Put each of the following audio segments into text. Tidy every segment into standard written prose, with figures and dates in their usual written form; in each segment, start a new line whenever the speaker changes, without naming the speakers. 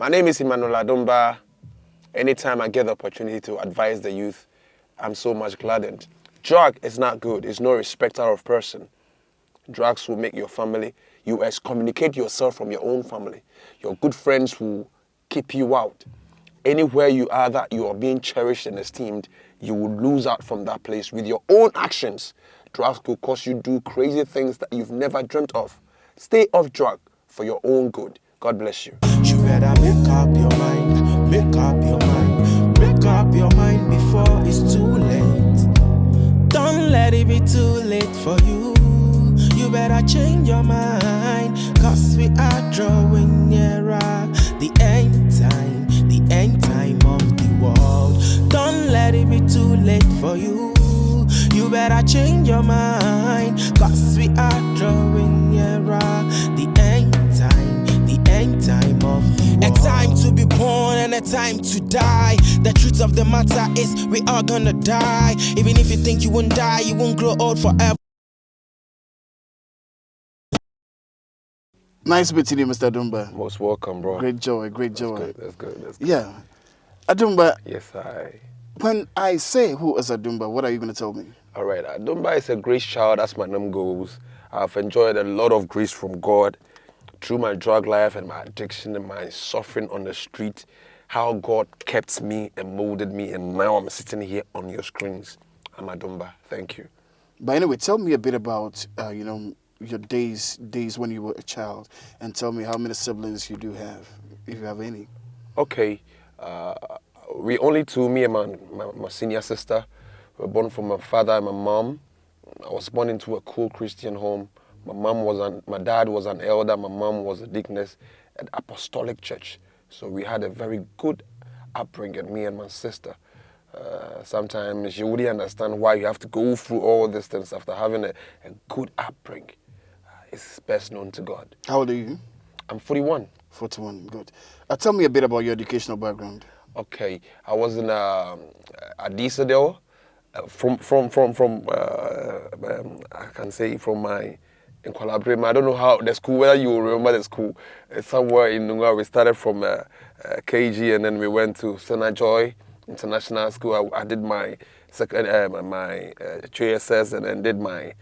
My name is Emmanuel Adumba. Anytime I get the opportunity to advise the youth, I'm so much gladdened. Drug is not good. It's no respecter of person. Drugs will make your family, you excommunicate yourself from your own family. Your good friends will keep you out. Anywhere you are that you are being cherished and esteemed, you will lose out from that place with your own actions. Drugs will cause you to do crazy things that you've never dreamt of. Stay off drug for your own good. God bless you.
You better make up your mind, make up your mind, make up your mind before it's too late. Don't let it be too late for you. You better change your mind, cause we are drawing nearer the end time of the world. Don't let it be too late for you. You better change your mind, cause we are drawing nearer the end time of the world. A time to be born and a time to die. The truth of the matter is we are gonna die. Even if you think you won't die, you won't grow old forever.
Nice meeting you, Mr. Adumba.
Most welcome, bro.
Great joy, great joy.
That's good.
Yeah. Adumba,
Yes,
when I say who is Adumba, what are you going to tell me?
All right, Adumba is a grace child, as my name goes. I've enjoyed a lot of grace from God through my drug life and my addiction and my suffering on the street, how God kept me and molded me, and now I'm sitting here on your screens. I'm Adumba. Thank you.
But anyway, tell me a bit about, your days when you were a child, and tell me how many siblings you do have, if you have any.
Okay, we only two, me and my senior sister. We were born from my father and my mom. I was born into a cool Christian home. My dad was an elder, my mom was a deaconess at Apostolic Church. So we had a very good upbringing, me and my sister. Sometimes you wouldn't understand why you have to go through all these things after having a good upbringing. It's best known to God.
How old are you?
I'm 41.
41, good. Tell me a bit about your educational background.
Okay, I was in Adisadel. I can say from my in Collaborate. I don't know how the school, whether you remember the school. Somewhere in Nunga, we started from KG and then we went to Sena Joy International School. I did my second, my JSS and then did my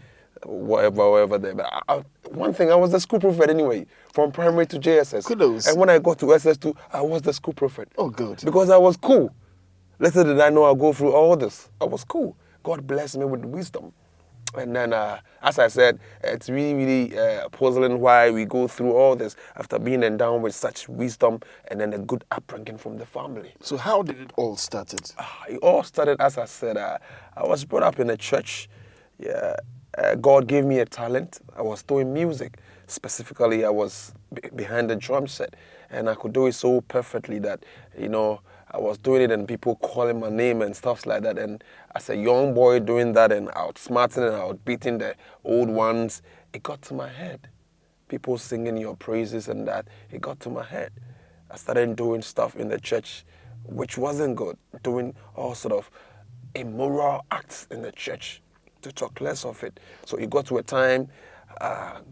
whatever there. But one thing, I was the school prophet anyway, from primary to JSS.
Kudos.
And when I got to SS2, I was the school prophet.
Oh, good.
Because I was cool. Little did I know I'd go through all this. I was cool. God blessed me with wisdom. And then, as I said, it's really puzzling why we go through all this after being endowed with such wisdom and then a good upbringing from the family.
So how did it all start?
It all started, as I said, I was brought up in a church. Yeah, God gave me a talent. I was doing music. Specifically, I was behind the drum set. And I could do it so perfectly that, I was doing it and people calling my name and stuff like that. And as a young boy doing that and outsmarting and outbeating the old ones, it got to my head. People singing your praises and that, it got to my head. I started doing stuff in the church which wasn't good, doing all sort of immoral acts in the church, to talk less of it. So it got to a time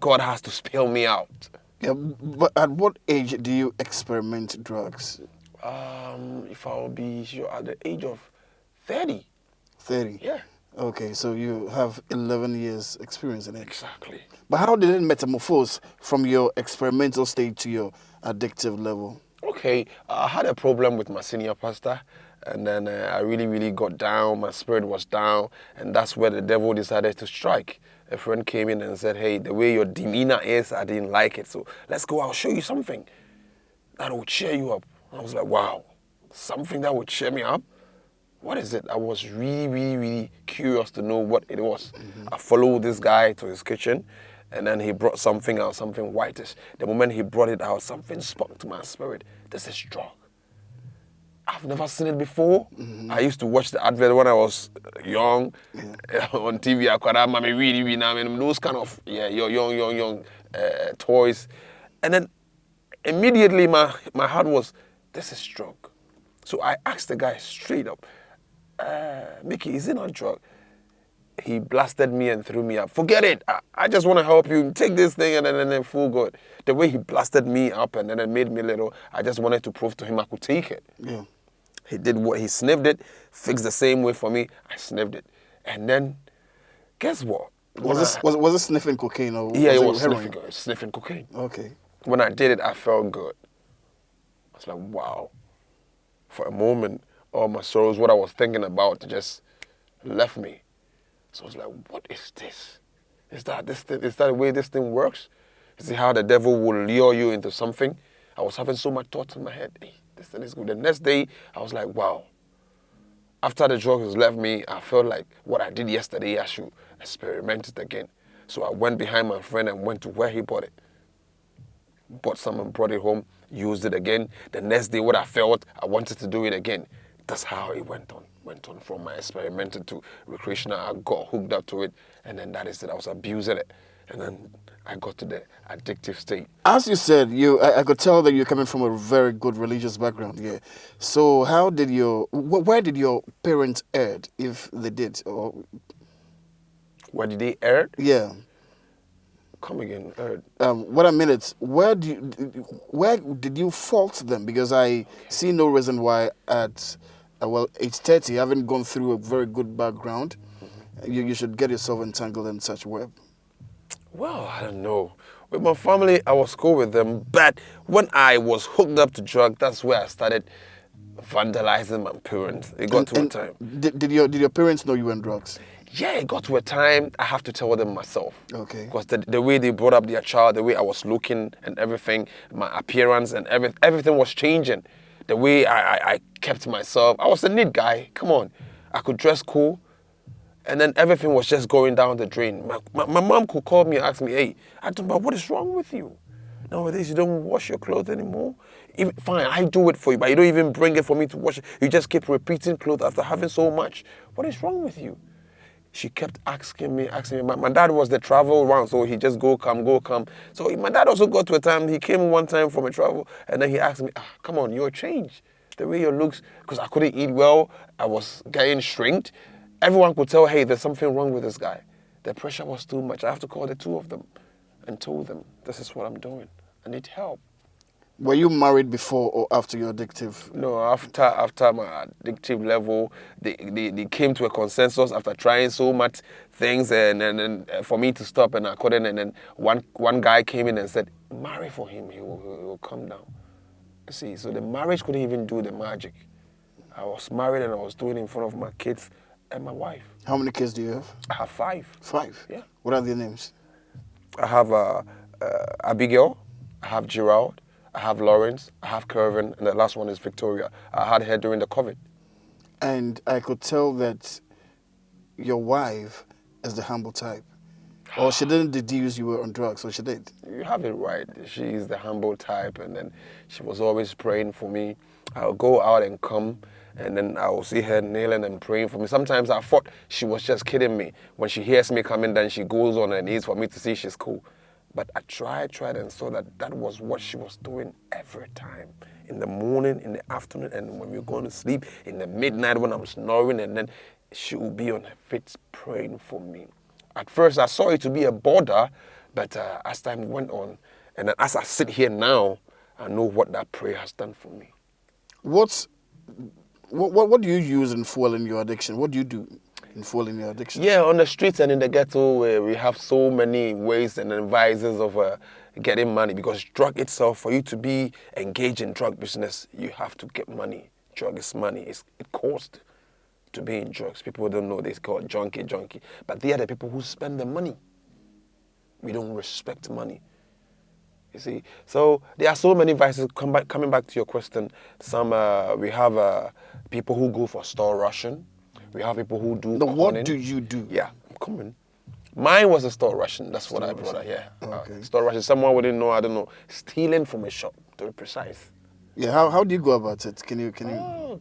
God has to spell me out.
Yeah, but at what age do you experiment drugs?
If I will be sure, at the age of 30.
30?
Yeah.
Okay, so you have 11 years experience in it.
Exactly.
But how did it metamorphose from your experimental stage to your addictive level?
Okay, I had a problem with my senior pastor, and then I really got down. My spirit was down, and that's where the devil decided to strike. A friend came in and said, hey, the way your demeanor is, I didn't like it, so let's go, I'll show you something that will cheer you up. I was like, wow, something that would cheer me up? What is it? I was really curious to know what it was. Mm-hmm. I followed this guy to his kitchen, and then he brought something out, something whitish. The moment he brought it out, something spoke to my spirit. This is drug. I've never seen it before. Mm-hmm. I used to watch the advert when I was young on TV. I mean, those kind of young toys. And then immediately my heart was, this is drug. So I asked the guy straight up, Mickey, is it not drug? he blasted me and threw me up. Forget it. I just want to help you. Take this thing and then full good. The way he blasted me up and then it made me little, I just wanted to prove to him I could take it.
Yeah.
He did what? He sniffed it, fixed the same way for me. I sniffed it. And then, guess what?
Was it sniffing cocaine or
Yeah, it was
heroin?
sniffing cocaine.
Okay.
When I did it, I felt good. I was like, wow. For a moment, all my sorrows, what I was thinking about, just left me. So I was like, what is this? Is that the way this thing works? Is it how the devil will lure you into something? I was having so much thoughts in my head. Hey, this thing is good. The next day, I was like, wow. After the drugs left me, I felt like what I did yesterday, I should experiment it again. So I went behind my friend and went to where he bought it. Bought some and brought it home, used it again. The next day, what I felt, I wanted to do it again. That's how it went on. Went on from my experimental to recreational. I got hooked up to it, and then that is it. I was abusing it. And then I got to the addictive state.
As you said, I could tell that you're coming from a very good religious background. Yeah. So where did your parents err, if they did? Or
Where did they err?
yeah.
Come again, erred.
What I mean is, where did you fault them? Because I see no reason why at age 30, having gone through a very good background, you should get yourself entangled in such web.
Well, I don't know. With my family, I was cool with them. But when I was hooked up to drugs, that's where I started vandalizing my parents. It got to a time.
Did your parents know you were on drugs?
Yeah, it got to a time I have to tell them myself.
Okay.
Because the way they brought up their child, the way I was looking and everything, my appearance and everything was changing. The way I kept myself. I was a neat guy. Come on. I could dress cool. And then everything was just going down the drain. My mom could call me and ask me, hey, Atumba, what is wrong with you? Nowadays, you don't wash your clothes anymore. Fine, I do it for you, but you don't even bring it for me to wash it. You just keep repeating clothes after having so much. What is wrong with you? She kept asking me. My dad was the travel around, so he just go, come. So my dad also got to a time, he came one time from a travel, and then he asked me, come on, you're changed. The way you looks, because I couldn't eat well, I was getting shrinked. Everyone could tell, hey, there's something wrong with this guy. The pressure was too much. I have to call the two of them and told them, this is what I'm doing. I need help.
Were you married before or after your addictive?
No, after my addictive level, they came to a consensus after trying so much things and for me to stop, and I couldn't. And then one guy came in and said, marry for him, he will come down. See, so the marriage couldn't even do the magic. I was married and I was doing it in front of my kids and my wife.
How many kids do you have?
I have 5.
5?
Yeah.
What are their names?
I have Abigail, I have Gerald, I have Lawrence, I have Kervin, and the last one is Victoria. I had her during the COVID.
And I could tell that your wife is the humble type. Or she didn't deduce you were on drugs, or she did?
You have it right. She's the humble type, and then she was always praying for me. I'll go out and come, and then I will see her kneeling and praying for me. Sometimes I thought she was just kidding me. When she hears me coming, then she goes on her knees for me to see she's cool. But I tried and saw that was what she was doing every time. In the morning, in the afternoon, and when we're going to sleep, in the midnight when I'm snoring, and then she will be on her feet praying for me. At first, I saw it to be a border, but as time went on, and then as I sit here now, I know what that prayer has done for me.
What do you use in fueling your addiction? What do you do in fueling your addiction?
Yeah, on the streets and in the ghetto, we have so many ways and advices of getting money, because drug itself, for you to be engaged in drug business, you have to get money. Drug is money. It costs to be in drugs. People don't know this, called junkie. But they are the people who spend the money. We don't respect money. You see, so there are so many vices. Coming back to your question, we have people who go for store rushing. We have people who do.
What do you do?
Yeah, I'm coming. Mine was a store rushing. That's what I brought out here.
Okay.
Store rushing. Someone wouldn't know. I don't know. Stealing from a shop, to be precise.
Yeah. How do you go about it? Can you?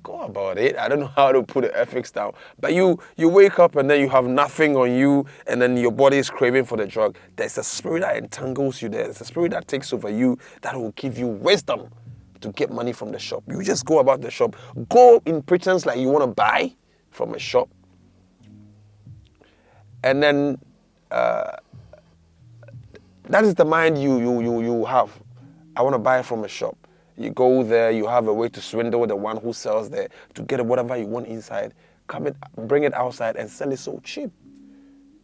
Go about it. I don't know how to put the ethics down. But you wake up and then you have nothing on you, and then your body is craving for the drug. There's a spirit that entangles you. There's a spirit that takes over you that will give you wisdom to get money from the shop. You just go about the shop. Go in pretense like you want to buy from a shop. And then that is the mind you have. I want to buy from a shop. You go there, you have a way to swindle the one who sells there to get whatever you want inside, bring it outside and sell it so cheap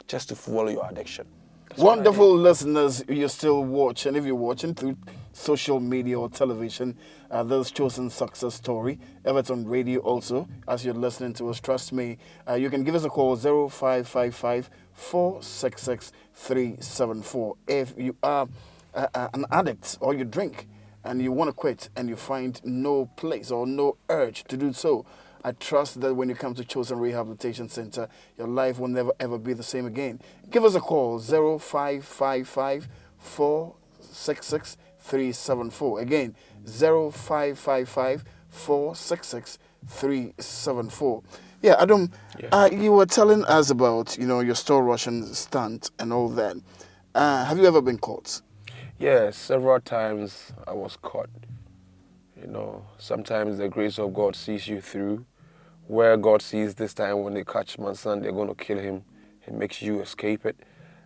just to fuel your addiction. That's what I did.
Wonderful listeners, you still watch, and if you're watching through social media or television, those chosen success story. Everton Radio also, as you're listening to us, trust me, you can give us a call 0555 466 374. If you are an addict or you drink and you want to quit and you find no place or no urge to do so, I trust that when you come to Chosen Rehabilitation Center, your life will never ever be the same again. Give us a call 0555 466 374. Again, 0555 466 374. Yeah, Adam, you were telling us about, your store Russian stunt and all that. Have you ever been caught?
Yeah, several times I was caught. Sometimes the grace of God sees you through. Where God sees this time when they catch my son, they're going to kill him. He makes you escape it.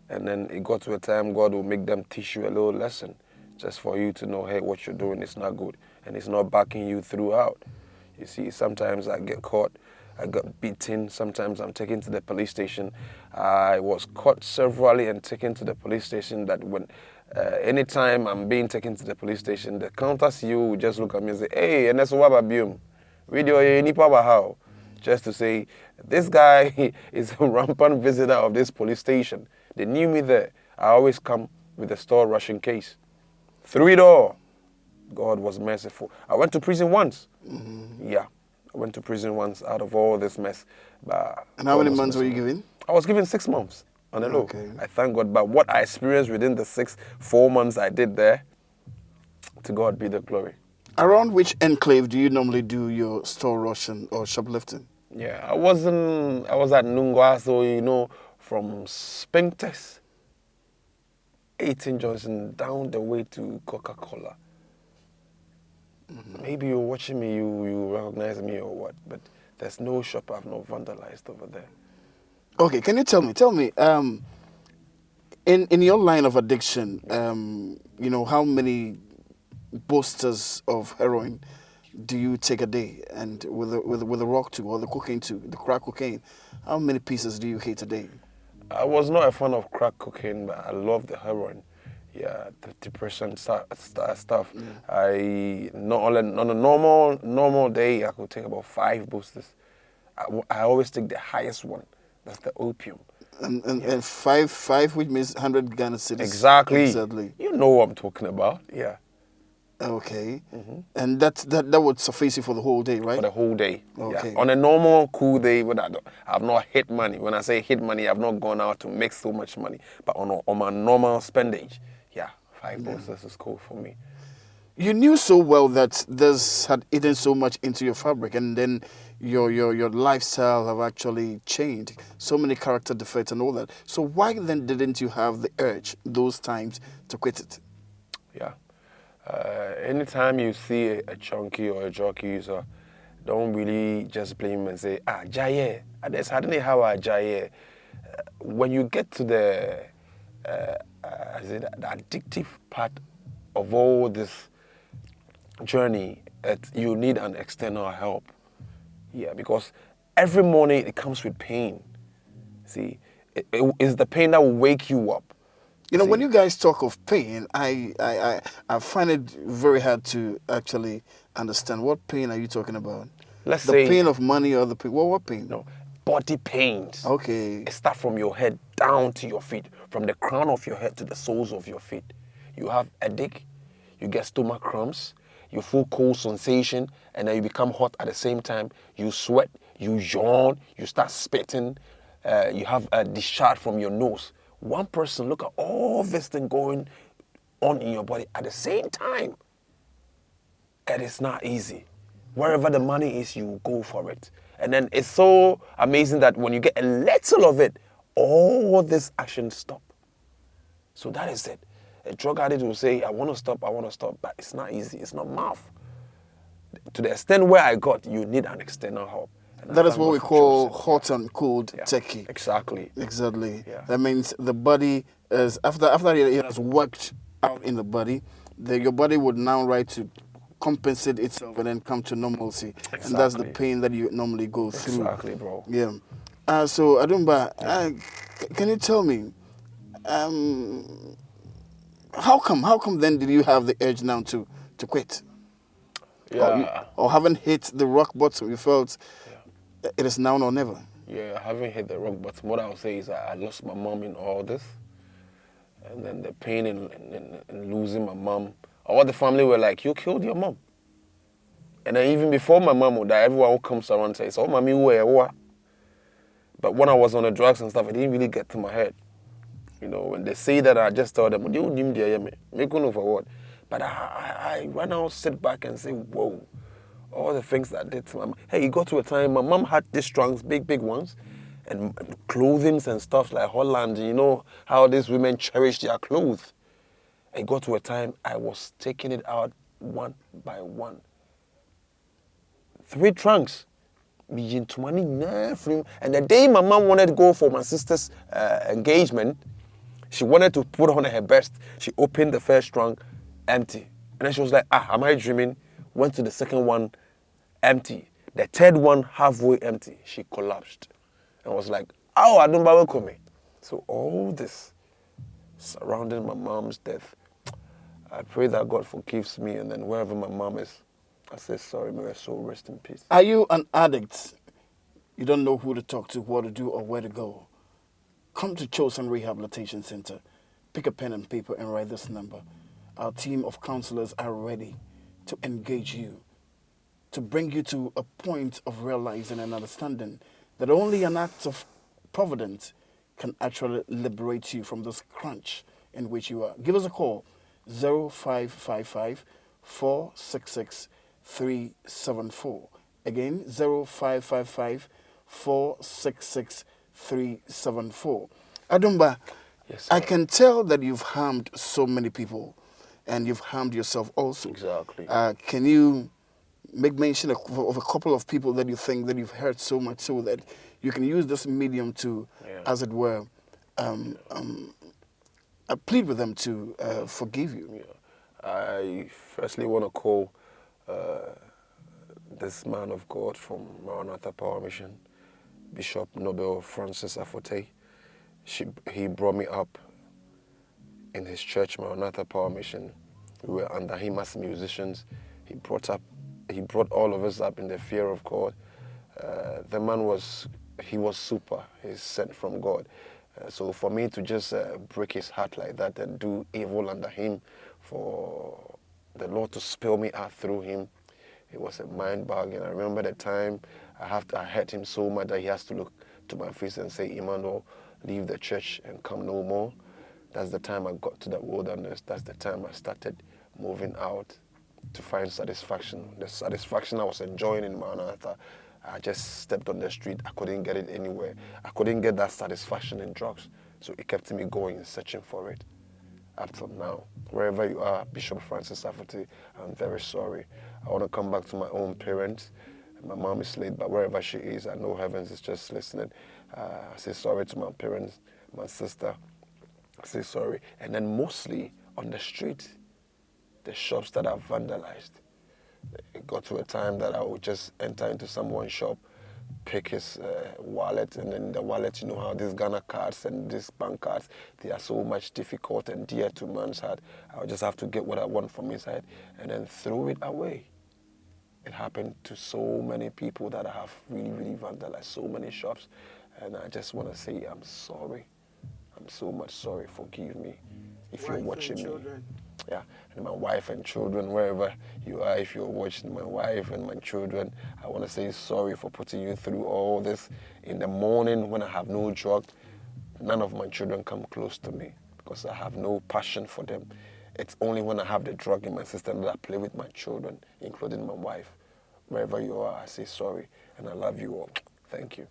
And then it got to a time God will make them teach you a little lesson just for you to know, hey, what you're doing is not good. And it's not backing you throughout. You see, sometimes I get caught. I got beaten. Sometimes I'm taken to the police station. I was caught severally and taken to the police station that when anytime I'm being taken to the police station, the counter CEO will just look at me and say, hey, and that's what I'm video nipa how. Just to say, this guy is a rampant visitor of this police station. They knew me there. I always come with a store rushing case. Through it all, God was merciful. I went to prison once. Mm-hmm. Yeah, I went to prison once out of all this mess. But
and how many months were you given?
I was given 6 months on the low.
Okay.
I thank God. But what I experienced within the 4 months I did there, to God be the glory.
Around which enclave do you normally do your store rushing or shoplifting?
Yeah, I was at Nungwa, so from Spintex, 18 Johnson, down the way to Coca-Cola. Mm-hmm. Maybe you're watching me, you recognize me or what, but there's no shop I've not vandalized over there.
Okay, can you tell me, in your line of addiction, how many boosters of heroin do you take a day, and with the rock too, or the cocaine too, the crack cocaine, how many pieces do you hit a day?
I was not a fan of crack cocaine, but I love the heroin. Yeah, the depression stuff. I not on a normal day I could take about 5 boosters. I always take the highest one. That's the opium.
And five, which means 100 Ghana cedis.
Exactly. You know what I'm talking about. Yeah.
Okay. Mm-hmm. And that would suffice you for the whole day, right?
For the whole day.
Okay.
Yeah. On a normal, cool day, I've not hit money. When I say hit money, I've not gone out to make so much money. But on my normal spendage, 5 boosters is cool for me.
You knew so well that this had eaten so much into your fabric, and then your lifestyle have actually changed. So many character defects and all that. So why then didn't you have the urge those times to quit it?
Yeah. Anytime you see a chunky or a jockey, so don't really just blame him and say, Jaye, that's hardly how Jaye. When you get to the addictive part of all this journey, you need an external help. Yeah, because every morning it comes with pain. See, it's the pain that will wake you up.
When you guys talk of pain, I find it very hard to actually understand. What pain are you talking about?
Let's say
the pain of money or the pain. What pain?
No, body pains.
Okay.
It starts from your head down to your feet, from the crown of your head to the soles of your feet. You have headache, you get stomach cramps, you feel cold sensation, and then you become hot at the same time. You sweat, you yawn, you start spitting, you have a discharge from your nose. One person, look at all this thing going on in your body at the same time. And it's not easy. Wherever the money is, you go for it. And then it's so amazing that when you get a little of it, all this action stop. So that is it. A drug addict will say, I want to stop, but it's not easy. It's not mouth. To the extent where I got, you need an external help. And I
That is
thank
what
God
we
for
call
choosing.
hot and cold
Yeah.
turkey.
Exactly.
Exactly.
Yeah.
That means the body is after it has worked out in the body, your body would now to compensate itself and then come to normalcy. And that's the
Exactly.
pain that you normally go through.
Exactly, bro.
Yeah. So Adumba, can you tell me, um, how come then did you have the urge now to quit?
Yeah.
Or haven't hit the rock bottom? You felt
Yeah.
it is now or never.
Yeah, I haven't hit the rock bottom. What I would say is I lost my mom in all this. And then the pain in losing my mom. All the family were like, you killed your mom. And then even before my mom would die, everyone who comes around says, oh, mommy, where? But when I was on the drugs and stuff, it didn't really get to my head. You know, when they say that, I just tell them, you need to make one for what? But I right now sit back and say, whoa, all the things that I did to my mom. Hey, it got to a time, my mom had these trunks, big ones, and clothing and stuff like Holland. You know how these women cherish their clothes. It got to a time I was taking it out one by one. 3 trunks. And the day my mom wanted to go for my sister's engagement, she wanted to put on her best. She opened the first trunk, empty. And then she was like, am I dreaming? Went to the second one, empty. The third one, halfway empty. She collapsed. And was like, oh, I don't welcome me. So all this surrounding my mom's death, I pray that God forgives me. And then wherever my mom is, I say, sorry, may her soul rest in peace.
Are you an addict? You don't know who to talk to, what to do, or where to go. Come to Chosen Rehabilitation Center. Pick a pen and paper and write this number. Our team of counselors are ready to engage you, to bring you to a point of realizing and understanding that only an act of providence can actually liberate you from this crunch in which you are. Give us a call, 0555 466 374. Again, 0555 466 374. Adumba,
Yes, sir.
I can tell that you've harmed so many people and you've harmed yourself also.
Exactly.
Can you make mention of a couple of people that you think that you've hurt so much so that you can use this medium to, as it were, plead with them to forgive you?
Yeah. I firstly want to call this man of God from Maranatha Power Mission, Bishop Nobel Francis Afote. He brought me up in his church, Maranatha Power Mission. We were under him as musicians. He brought all of us up in the fear of God. The man was super. He's sent from God. So for me to just break his heart like that and do evil under him, for the Lord to spill me out through him, it was a mind boggling. I remember the time I hurt him so much that he has to look to my face and say, Emmanuel, leave the church and come no more. That's the time I got to the wilderness. That's the time I started moving out to find satisfaction. The satisfaction I was enjoying in Maranatha, I just stepped on the street. I couldn't get it anywhere. I couldn't get that satisfaction in drugs. So it kept me going and searching for it. Up till now, wherever you are, Bishop Francis Afote, I'm very sorry. I want to come back to my own parents. My mom is late, but wherever she is, I know heavens is just listening. I say sorry to my parents, my sister. I say sorry. And then mostly on the street, the shops that are vandalized. It got to a time that I would just enter into someone's shop, pick his wallet, and then the wallet, you know how these Ghana cards and these bank cards, they are so much difficult and dear to man's heart. I would just have to get what I want from inside and then throw it away. It happened to so many people that I have really vandalized, so many shops. And I just want to say I'm sorry. I'm so much sorry. Forgive me if you're watching me. Yeah, and my wife and children, wherever you are, if you're watching my wife and my children, I want to say sorry for putting you through all this. In the morning when I have no drug, none of my children come close to me because I have no passion for them. It's only when I have the drug in my system that I play with my children, including my wife. Wherever you are, I say sorry, and I love you all. Thank you.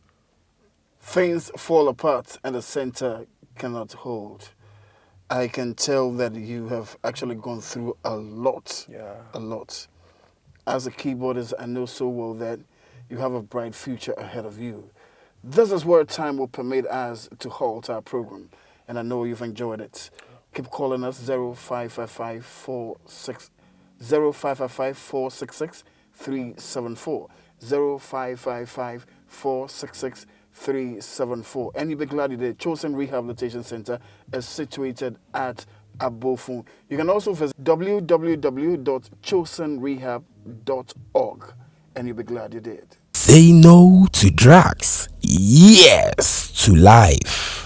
Things fall apart and the center cannot hold. I can tell that you have actually gone through a lot.
Yeah.
A lot. As a keyboardist, I know so well that You have a bright future ahead of you. This is where time will permit us to halt our program, and I know you've enjoyed it. Keep calling us 0555 466 374. 0555 466 374. And you'll be glad you did. Chosen Rehabilitation Center is situated at Abofun. You can also visit www.chosenrehab.org, and you'll be glad you did.
Say no to drugs. Yes to life.